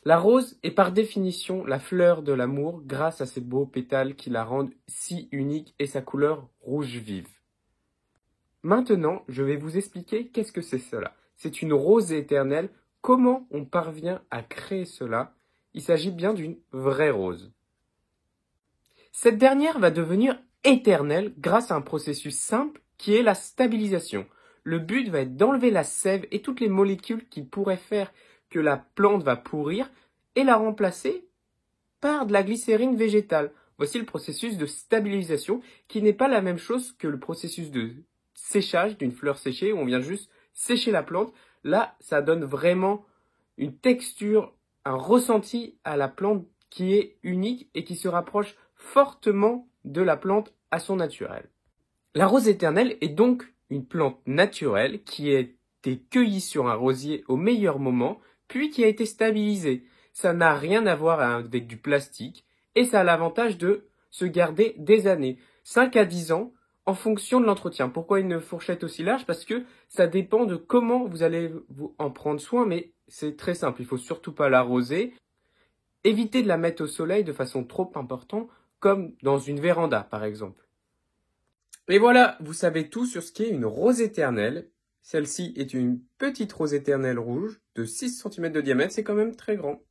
La rose est par définition la fleur de l'amour grâce à ses beaux pétales qui la rendent si unique et sa couleur rouge vive. Maintenant, je vais vous expliquer qu'est-ce que c'est cela. C'est une rose éternelle. Comment on parvient à créer cela? Il s'agit bien d'une vraie rose. Cette dernière va devenir éternelle grâce à un processus simple qui est la stabilisation. Le but va être d'enlever la sève et toutes les molécules qui pourraient faire que la plante va pourrir et la remplacer par de la glycérine végétale. Voici le processus de stabilisation qui n'est pas la même chose que le processus de séchage d'une fleur séchée où on vient juste sécher la plante. Là, ça donne vraiment une texture, un ressenti à la plante qui est unique et qui se rapproche fortement de la plante à son naturel. La rose éternelle est donc une plante naturelle qui a été cueillie sur un rosier au meilleur moment, puis qui a été stabilisée. Ça n'a rien à voir avec du plastique et ça a l'avantage de se garder des années, 5 à 10 ans, en fonction de l'entretien. Pourquoi une fourchette aussi large? Parce que ça dépend de comment vous allez vous en prendre soin, mais c'est très simple. Il faut surtout pas l'arroser. Évitez de la mettre au soleil de façon trop importante, comme dans une véranda par exemple. Et voilà, vous savez tout sur ce qu'est une rose éternelle. Celle-ci est une petite rose éternelle rouge de 6 cm de diamètre, c'est quand même très grand.